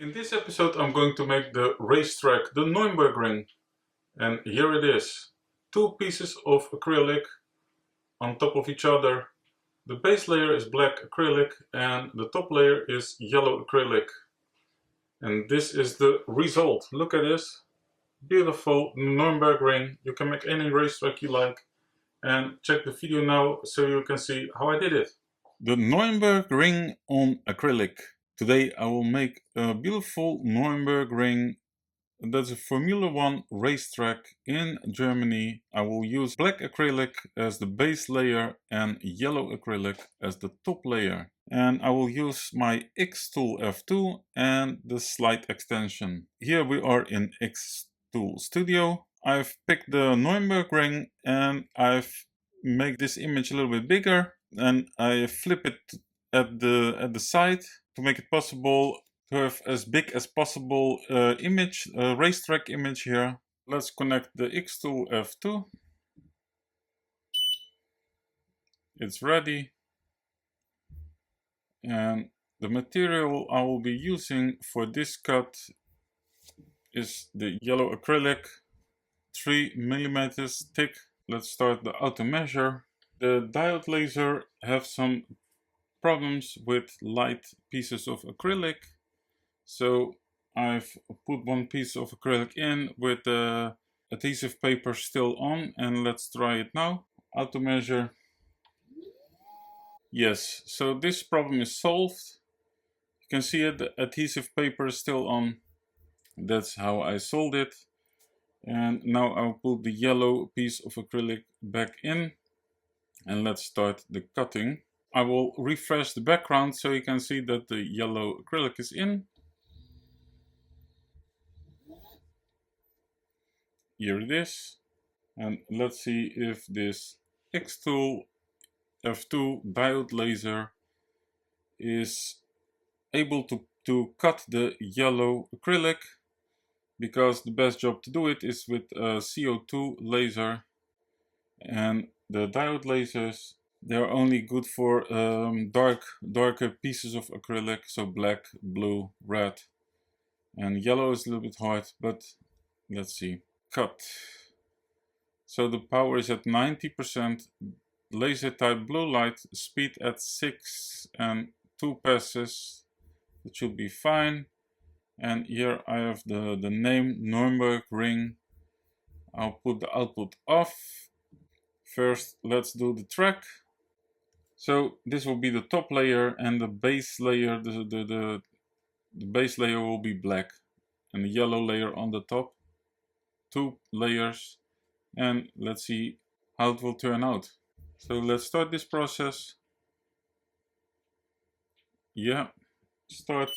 In this episode I'm going to make the racetrack, the Nürburgring, and here it is. Two pieces of acrylic on top of each other. The base layer is black acrylic and the top layer is yellow acrylic. And this is the result. Look at this. Beautiful Nürburgring. You can make any racetrack you like. And check the video now so you can see how I did it. The Nürburgring on acrylic. Today I will make a beautiful Nürburgring. That's a Formula 1 racetrack in Germany. I will use black acrylic as the base layer and yellow acrylic as the top layer. And I will use my Xtool F2 and the slide extension. Here we are in XTool Studio. I've picked the Nürburgring and I've made this image a little bit bigger, and I flip it at the side to make it possible to have as big as possible racetrack image here. Let's connect the Xtool F2. It's ready. And the material I will be using for this cut is the yellow acrylic, 3 millimeters thick. Let's start the auto measure. The diode laser have some problems with light pieces of acrylic, so I've put one piece of acrylic in with the adhesive paper still on, and let's try it now. Auto measure. Yes, so this problem is solved. You can see it, the adhesive paper is still on. That's how I solved it. And now I'll put the yellow piece of acrylic back in, and let's start the cutting. I will refresh the background so you can see that the yellow acrylic is in. Here it is. And let's see if this Xtool F2 diode laser is able to cut the yellow acrylic, because the best job to do it is with a CO2 laser, and the diode lasers, they're only good for darker pieces of acrylic, so black, blue, red, and yellow is a little bit hard, but let's see. Cut. So the power is at 90%, laser type blue light, speed at 6 and 2 passes. It should be fine. And here I have the name Nurburgring. I'll put the output off. First, let's do the track. So this will be the top layer, and the base layer, the base layer will be black, and the yellow layer on the top. 2 layers, and let's see how it will turn out. So let's start this process. Yeah, start.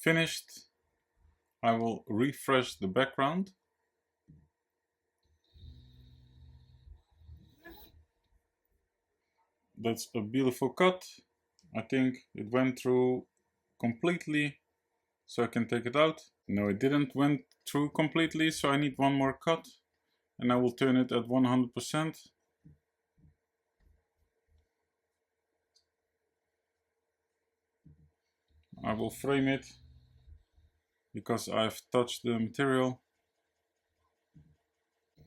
Finished. I will refresh the background. That's a beautiful cut. I think it went through completely, so I can take it out. No, it didn't went through completely, so I need one more cut, and I will turn it at 100%. I will frame it because I've touched the material.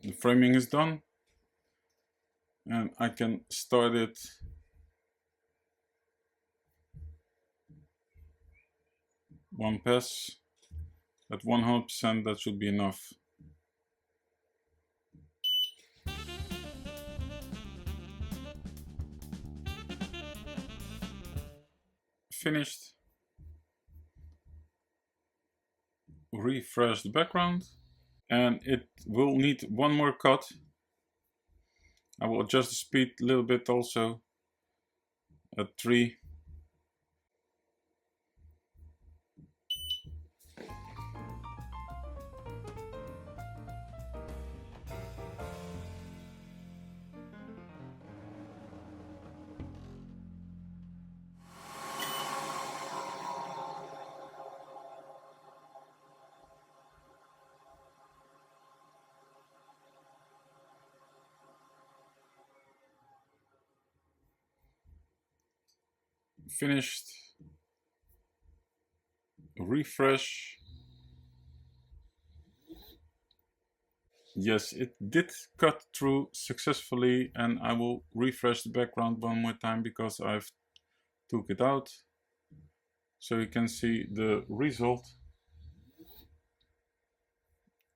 The framing is done, and I can start it. One pass at 100%, that should be enough. Finished. Refresh the background, and it will need one more cut. I will adjust the speed a little bit also at 3. Finished. Refresh. Yes, it did cut through successfully, and I will refresh the background one more time because I've took it out so you can see the result.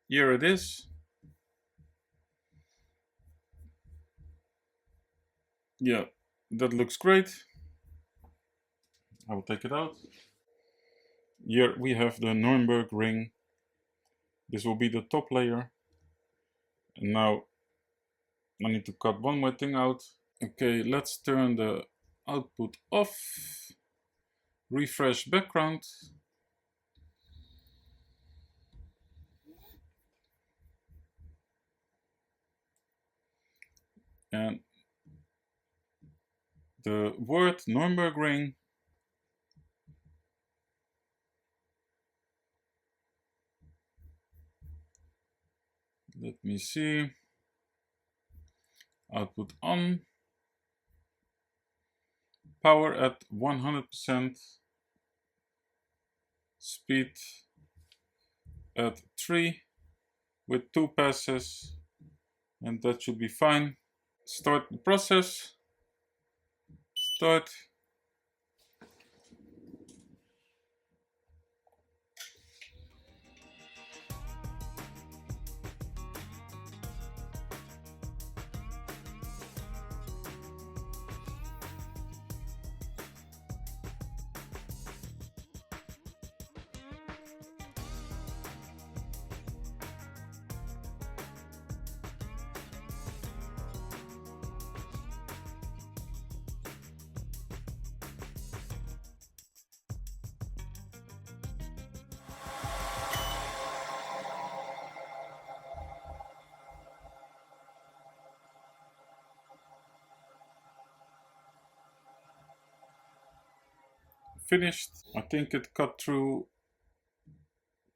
Here it is. Yeah, that looks great. I will take it out. Here we have the Nürburgring. This will be the top layer. And now I need to cut one more thing out. Okay, let's turn the output off. Refresh background. And the word Nürburgring. Let me see. Output on. Power at 100%. Speed at 3 with 2 passes. And that should be fine. Start the process. Start. Finished. I think it cut through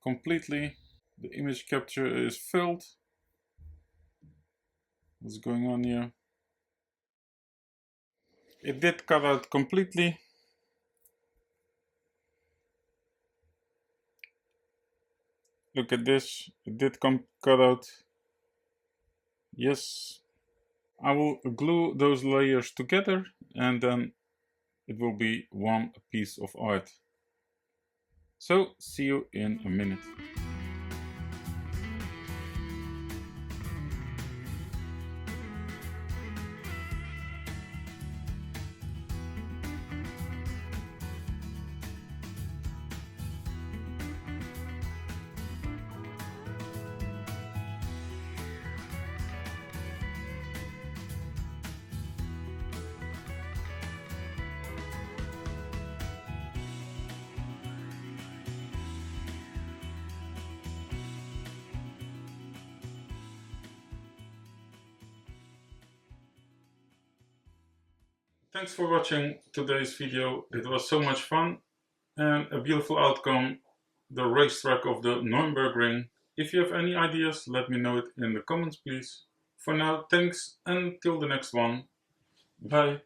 completely. The image capture is filled. What's going on here? It did cut out completely. Look at this. It did cut out. Yes. I will glue those layers together and then it will be one piece of art. So, see you in a minute. Thanks for watching today's video. It was so much fun and a beautiful outcome. The racetrack of the Nürburgring. If you have any ideas, let me know it in the comments, please. For now, thanks, and till the next one. Bye.